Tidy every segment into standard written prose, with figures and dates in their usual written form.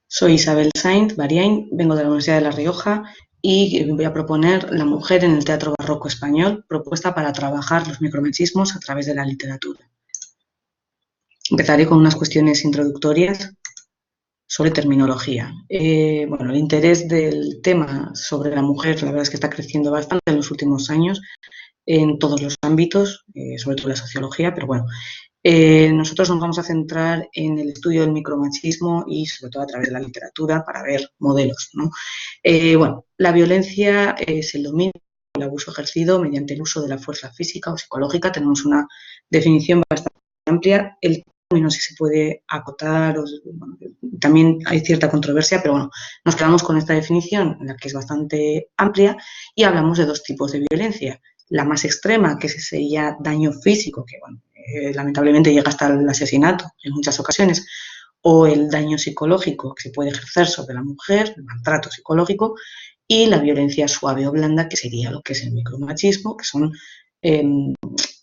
Soy Isabel Sainz Bariain, vengo de la Universidad de La Rioja y voy a proponer La mujer en el teatro barroco español, propuesta para trabajar los micromachismos a través de la literatura. Empezaré con unas cuestiones introductorias sobre terminología. Bueno, el interés del tema sobre la mujer, la verdad es que está creciendo bastante en los últimos años en todos los ámbitos, sobre todo la sociología, pero bueno, nosotros nos vamos a centrar en el estudio del micromachismo y sobre todo a través de la literatura para ver modelos, ¿no? Bueno, la violencia es el dominio, el abuso ejercido mediante el uso de la fuerza física o psicológica. Tenemos una definición bastante amplia. El término sí se puede acotar, bueno, también hay cierta controversia, pero bueno, nos quedamos con esta definición, en la que es bastante amplia, y hablamos de dos tipos de violencia. La más extrema, que sería daño físico, que bueno, lamentablemente llega hasta el asesinato en muchas ocasiones, o el daño psicológico que se puede ejercer sobre la mujer, el maltrato psicológico, y la violencia suave o blanda, que sería lo que es el micromachismo, que son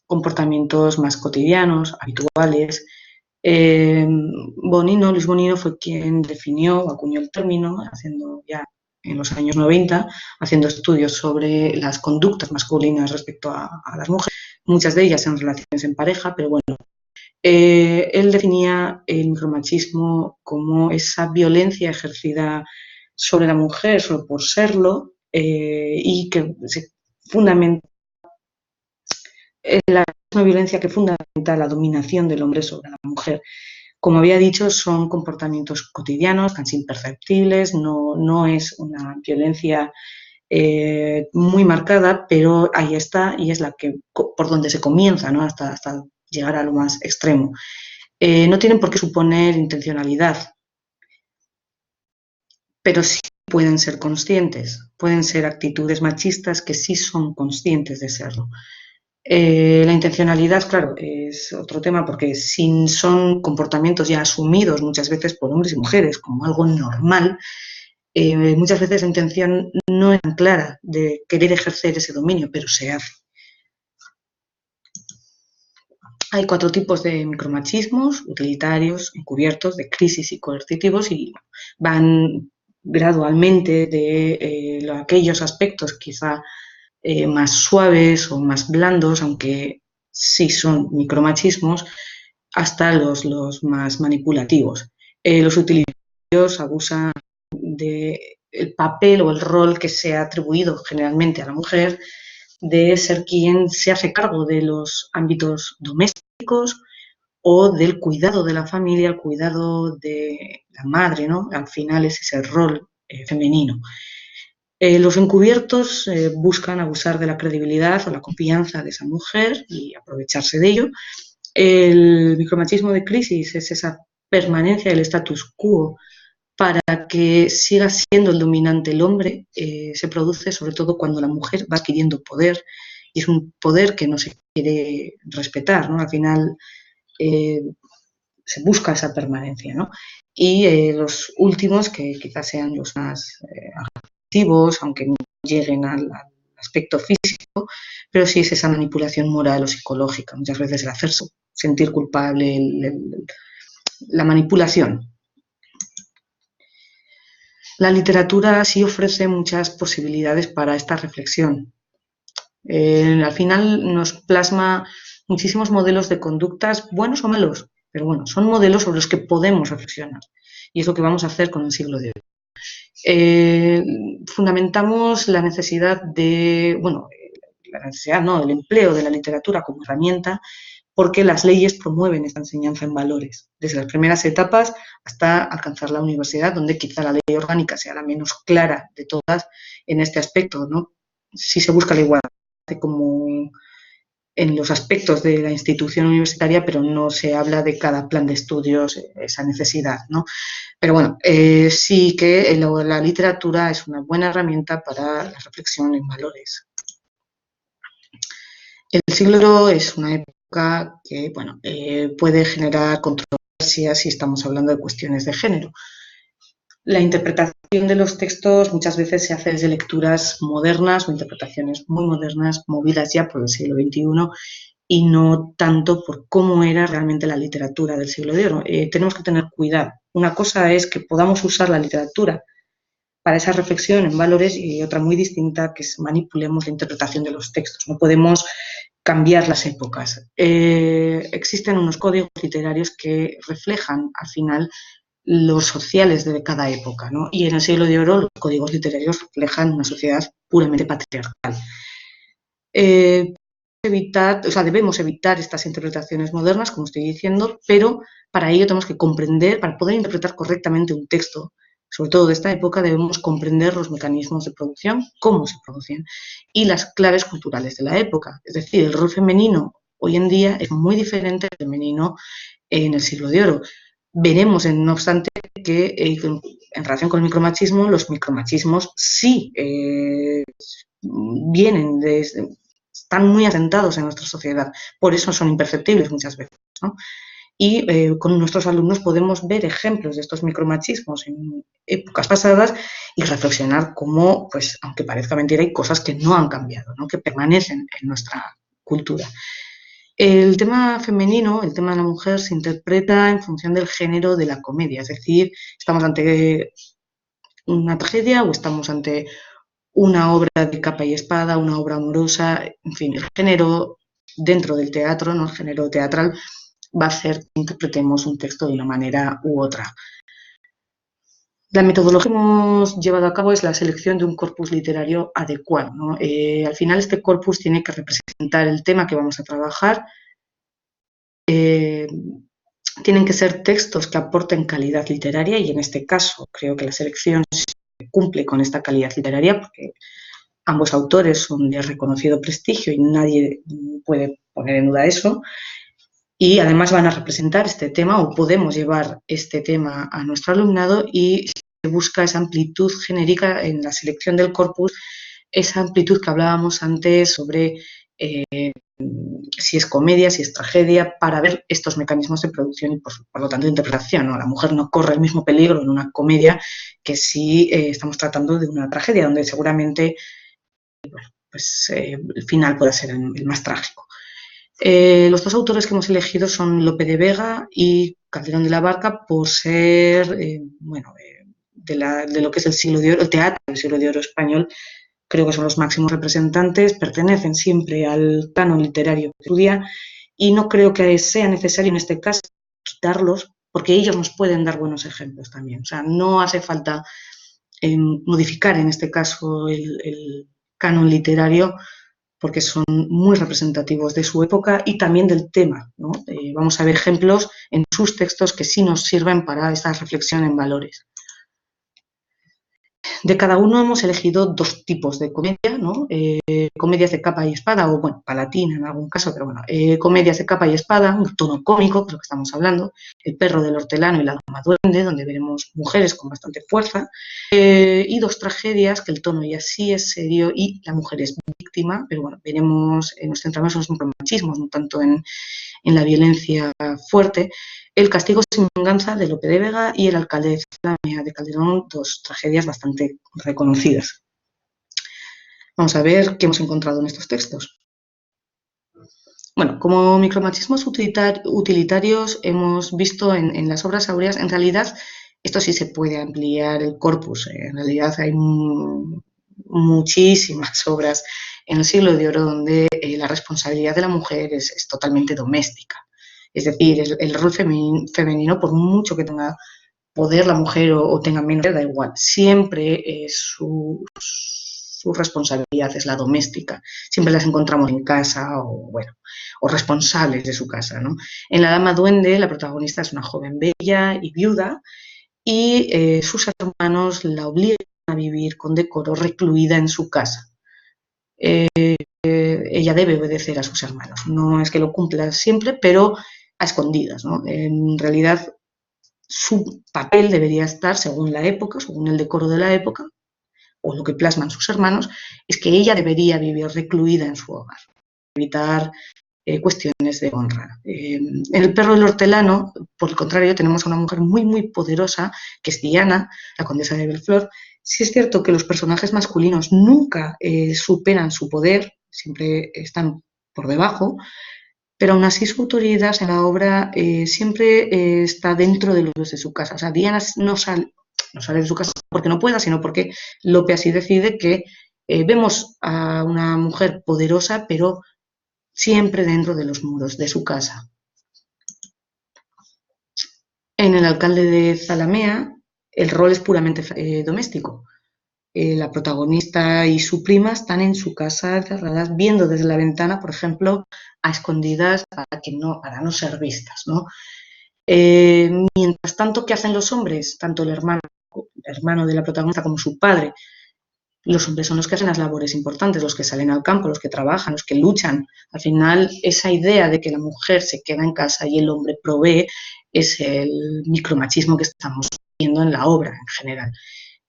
comportamientos más cotidianos, habituales. Luis Bonino fue quien definió o acuñó el término, haciendo ya en los años 90, haciendo estudios sobre las conductas masculinas respecto a las mujeres, muchas de ellas en relaciones en pareja, pero bueno, él definía el micromachismo como esa violencia ejercida sobre la mujer solo por serlo y que se fundamenta la misma violencia que fundamenta la dominación del hombre sobre la mujer. Como había dicho, son comportamientos cotidianos, casi imperceptibles, no es una violencia muy marcada, pero ahí está y es la que por donde se comienza, ¿no? hasta llegar a lo más extremo. No tienen por qué suponer intencionalidad, pero sí pueden ser conscientes, pueden ser actitudes machistas que sí son conscientes de serlo. La intencionalidad, claro, es otro tema porque si son comportamientos ya asumidos muchas veces por hombres y mujeres como algo normal, muchas veces la intención no es tan clara de querer ejercer ese dominio, pero se hace. Hay 4 tipos de micromachismos: utilitarios, encubiertos, de crisis y coercitivos, y van gradualmente de aquellos aspectos quizá más suaves o más blandos, aunque sí son micromachismos, hasta los más manipulativos. Los utilitarios abusan del papel o el rol que se ha atribuido generalmente a la mujer de ser quien se hace cargo de los ámbitos domésticos o del cuidado de la familia, el cuidado de la madre, ¿no? Al final es ese rol femenino. Los encubiertos buscan abusar de la credibilidad o la confianza de esa mujer y aprovecharse de ello. El micromachismo de crisis es esa permanencia del status quo para que siga siendo el dominante el hombre. Se produce sobre todo cuando la mujer va adquiriendo poder y es un poder que no se quiere respetar, ¿no? Al final se busca esa permanencia, ¿no? Y los últimos, que quizás sean los más agresivos, aunque no lleguen al aspecto físico, pero sí es esa manipulación moral o psicológica, muchas veces el hacerse sentir culpable, la manipulación. La literatura sí ofrece muchas posibilidades para esta reflexión. Al final nos plasma muchísimos modelos de conductas, buenos o malos, pero bueno, son modelos sobre los que podemos reflexionar y es lo que vamos a hacer con el siglo de hoy. Fundamentamos la necesidad de, bueno, la necesidad, no, el empleo de la literatura como herramienta, porque las leyes promueven esta enseñanza en valores, desde las primeras etapas hasta alcanzar la universidad, donde quizá la ley orgánica sea la menos clara de todas en este aspecto, ¿no? Sí se busca la igualdad como en los aspectos de la institución universitaria, pero no se habla de cada plan de estudios, esa necesidad, ¿no? Pero bueno, sí que la literatura es una buena herramienta para la reflexión en valores. El siglo es una época que, bueno, puede generar controversias si estamos hablando de cuestiones de género. La interpretación de los textos muchas veces se hace desde lecturas modernas o interpretaciones muy modernas, movidas ya por el siglo XXI, y no tanto por cómo era realmente la literatura del siglo de oro. Tenemos que tener cuidado. Una cosa es que podamos usar la literatura para esa reflexión en valores y otra muy distinta que es manipulemos la interpretación de los textos. No podemos cambiar las épocas. Existen unos códigos literarios que reflejan al final los sociales de cada época, ¿no? Y en el siglo de oro los códigos literarios reflejan una sociedad puramente patriarcal. Debemos evitar estas interpretaciones modernas, como estoy diciendo, pero para ello tenemos que comprender, para poder interpretar correctamente un texto, sobre todo de esta época, debemos comprender los mecanismos de producción, cómo se producen, y las claves culturales de la época. Es decir, el rol femenino hoy en día es muy diferente al femenino en el siglo de oro. Veremos, no obstante, que en relación con el micromachismo, los micromachismos sí vienen desde, están muy asentados en nuestra sociedad, por eso son imperceptibles muchas veces, ¿no? Y con nuestros alumnos podemos ver ejemplos de estos micromachismos en épocas pasadas y reflexionar cómo, pues, aunque parezca mentira, hay cosas que no han cambiado, ¿no? Que permanecen en nuestra cultura. El tema femenino, el tema de la mujer, se interpreta en función del género de la comedia, es decir, estamos ante una tragedia o estamos ante una obra de capa y espada, una obra amorosa, en fin, el género dentro del teatro, ¿no? El género teatral va a hacer que interpretemos un texto de una manera u otra. La metodología que hemos llevado a cabo es la selección de un corpus literario adecuado, ¿no? Al final este corpus tiene que representar el tema que vamos a trabajar. Tienen que ser textos que aporten calidad literaria y en este caso creo que la selección cumple con esta calidad literaria porque ambos autores son de reconocido prestigio y nadie puede poner en duda eso. Y además van a representar este tema o podemos llevar este tema a nuestro alumnado y se busca esa amplitud genérica en la selección del corpus, esa amplitud que hablábamos antes sobre si es comedia, si es tragedia, para ver estos mecanismos de producción y por lo tanto de interpretación, ¿no? La mujer no corre el mismo peligro en una comedia que si estamos tratando de una tragedia, donde seguramente pues, el final pueda ser el más trágico. Los dos autores que hemos elegido son Lope de Vega y Calderón de la Barca por ser, de lo que es el siglo de oro, el teatro del siglo de oro español, creo que son los máximos representantes, pertenecen siempre al canon literario que estudia y no creo que sea necesario en este caso quitarlos porque ellos nos pueden dar buenos ejemplos también. O sea, no hace falta modificar en este caso el canon literario porque son muy representativos de su época y también del tema, ¿no? Vamos a ver ejemplos en sus textos que sí nos sirven para esta reflexión en valores. De cada uno hemos elegido dos tipos de comedia, ¿no? Comedias de capa y espada, o bueno, palatina en algún caso, pero bueno, comedias de capa y espada, un tono cómico, que es lo que estamos hablando, El perro del hortelano y La dama duende, donde veremos mujeres con bastante fuerza, y dos tragedias, que el tono ya sí es serio y la mujer es víctima, pero bueno, veremos, nos centramos en los micromachismos, no tanto en la violencia fuerte. El castigo sin venganza de Lope de Vega y El alcalde de Zalamea de Calderón, dos tragedias bastante reconocidas. Vamos a ver qué hemos encontrado en estos textos. Bueno, como micromachismos utilitarios hemos visto en las obras áureas, en realidad esto sí se puede ampliar el corpus. En realidad hay muchísimas obras en el siglo de oro donde la responsabilidad de la mujer es totalmente doméstica. Es decir, el rol femenino, por mucho que tenga poder la mujer o tenga menos, da igual. Siempre su responsabilidad es la doméstica. Siempre las encontramos en casa o responsables de su casa, ¿no? En La dama duende, la protagonista es una joven bella y viuda y sus hermanos la obligan a vivir con decoro recluida en su casa. Ella debe obedecer a sus hermanos. No es que lo cumpla siempre, pero a escondidas, ¿no? En realidad, su papel debería estar, según la época, según el decoro de la época, o lo que plasman sus hermanos, es que ella debería vivir recluida en su hogar, evitar cuestiones de honra. En El perro del hortelano, por el contrario, tenemos a una mujer muy, muy poderosa, que es Diana, la condesa de Belflor. Sí es cierto que los personajes masculinos nunca superan su poder, siempre están por debajo, pero aún así su autoridad en la obra siempre está dentro de los de su casa. O sea, Diana no sale de su casa porque no pueda, sino porque Lope así decide que vemos a una mujer poderosa, pero siempre dentro de los muros de su casa. En El alcalde de Zalamea, el rol es puramente doméstico. La protagonista y su prima están en su casa cerradas, viendo desde la ventana, por ejemplo, a escondidas para no ser vistas, ¿no? Mientras tanto, ¿qué hacen los hombres? Tanto el hermano de la protagonista como su padre. Los hombres son los que hacen las labores importantes, los que salen al campo, los que trabajan, los que luchan. Al final, esa idea de que la mujer se queda en casa y el hombre provee es el micromachismo que estamos viendo en la obra en general.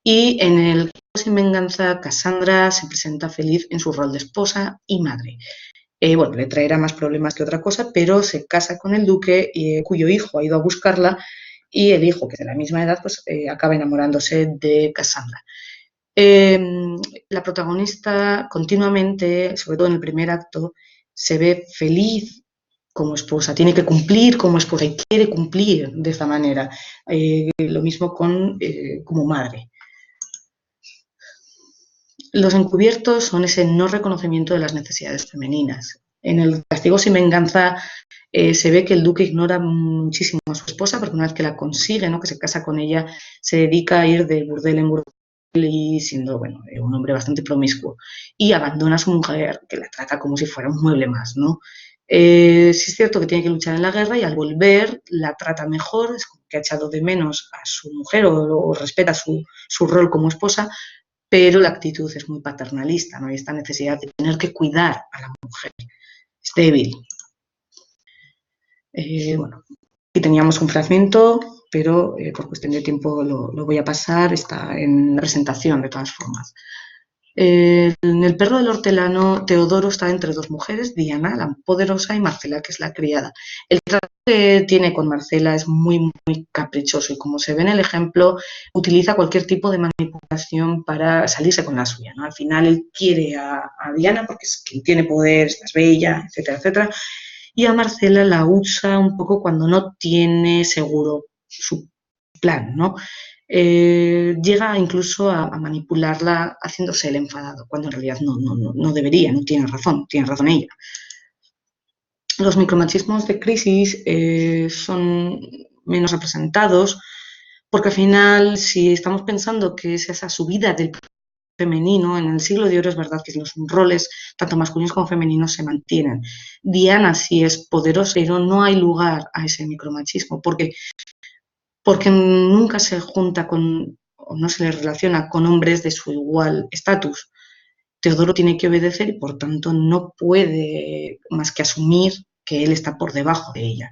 Y en el Sin Venganza, Cassandra se presenta feliz en su rol de esposa y madre. Bueno, le traerá más problemas que otra cosa, pero se casa con el duque, cuyo hijo ha ido a buscarla, y el hijo, que es de la misma edad, pues acaba enamorándose de Cassandra. Eh, la protagonista continuamente, sobre todo en el primer acto, se ve feliz como esposa, tiene que cumplir como esposa y quiere cumplir de esta manera. Lo mismo como madre. Los encubiertos son ese no reconocimiento de las necesidades femeninas. En El castigo sin venganza se ve que el duque ignora muchísimo a su esposa, porque una vez que la consigue, ¿no?, que se casa con ella, se dedica a ir de burdel en burdel y siendo, bueno, un hombre bastante promiscuo, y abandona a su mujer, que la trata como si fuera un mueble más, ¿no? Sí es cierto que tiene que luchar en la guerra y al volver la trata mejor, es como que ha echado de menos a su mujer o respeta su rol como esposa, pero la actitud es muy paternalista, ¿no? Hay esta necesidad de tener que cuidar a la mujer, es débil. Bueno, aquí teníamos un fragmento, pero por cuestión de tiempo lo voy a pasar, está en la presentación de todas formas. En El perro del hortelano, Teodoro está entre dos mujeres, Diana, la poderosa, y Marcela, que es la criada. El trato que tiene con Marcela es muy, muy caprichoso y, como se ve en el ejemplo, utiliza cualquier tipo de manipulación para salirse con la suya, ¿no? Al final él quiere a Diana porque es quien tiene poder, es bella, etcétera, etcétera, y a Marcela la usa un poco cuando no tiene seguro su plan, ¿no? Llega incluso a manipularla haciéndose el enfadado, cuando en realidad no debería, no tiene razón ella. Los micromachismos de Crisis son menos representados, porque al final, si estamos pensando que es esa subida del femenino, en el siglo de oro es verdad que los roles, tanto masculinos como femeninos, se mantienen. Diana sí es poderosa, pero no hay lugar a ese micromachismo, porque nunca se junta con, o no se le relaciona con hombres de su igual estatus. Teodoro tiene que obedecer y por tanto no puede más que asumir que él está por debajo de ella.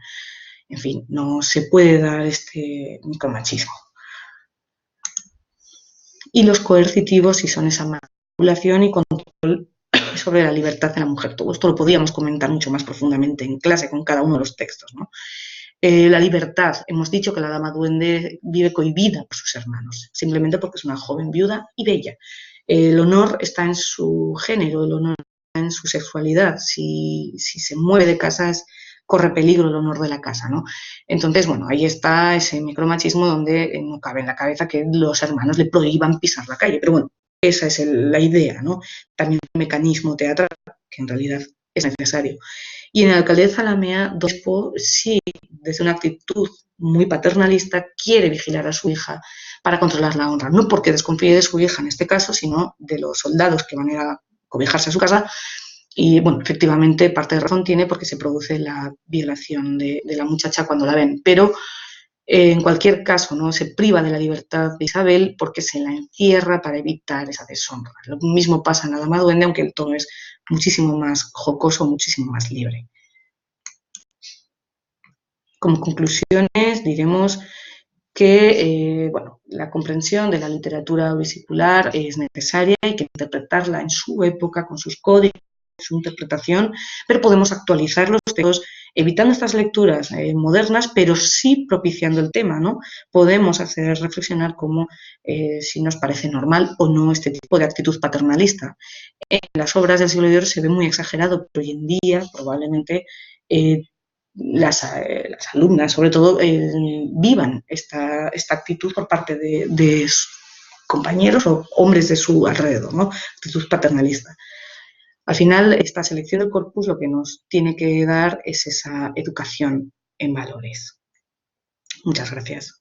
En fin, no se puede dar este micromachismo. Y los coercitivos sí son esa manipulación y control sobre la libertad de la mujer. Todo esto lo podíamos comentar mucho más profundamente en clase con cada uno de los textos, ¿no? La libertad. Hemos dicho que la dama duende vive cohibida por sus hermanos, simplemente porque es una joven viuda y bella. El honor está en su género, el honor está en su sexualidad. Si se mueve de casa, corre peligro el honor de la casa, ¿no? Entonces, bueno, ahí está ese micromachismo donde no cabe en la cabeza que los hermanos le prohíban pisar la calle. Pero bueno, esa es la idea, ¿no? También un mecanismo teatral que en realidad es necesario. Y en El alcalde de Zalamea, Dospo sí, desde una actitud muy paternalista, quiere vigilar a su hija para controlar la honra. No porque desconfíe de su hija en este caso, sino de los soldados que van a ir a cobijarse a su casa. Y bueno, efectivamente, parte de razón tiene porque se produce la violación de la muchacha cuando la ven. Pero en cualquier caso, no se priva de la libertad de Isabel porque se la encierra para evitar esa deshonra. Lo mismo pasa en La dama duende, aunque el tono es muchísimo más jocoso, muchísimo más libre. Como conclusiones, diremos que bueno, la comprensión de la literatura vesicular es necesaria, hay que interpretarla en su época, con sus códigos, su interpretación, pero podemos actualizar los textos evitando estas lecturas modernas, pero sí propiciando el tema, ¿no? Podemos hacer reflexionar cómo si nos parece normal o no este tipo de actitud paternalista. En las obras del siglo de oro se ve muy exagerado, pero hoy en día probablemente las alumnas, sobre todo, vivan esta actitud por parte de sus compañeros o hombres de su alrededor, ¿no? Actitud paternalista. Al final, esta selección del corpus lo que nos tiene que dar es esa educación en valores. Muchas gracias.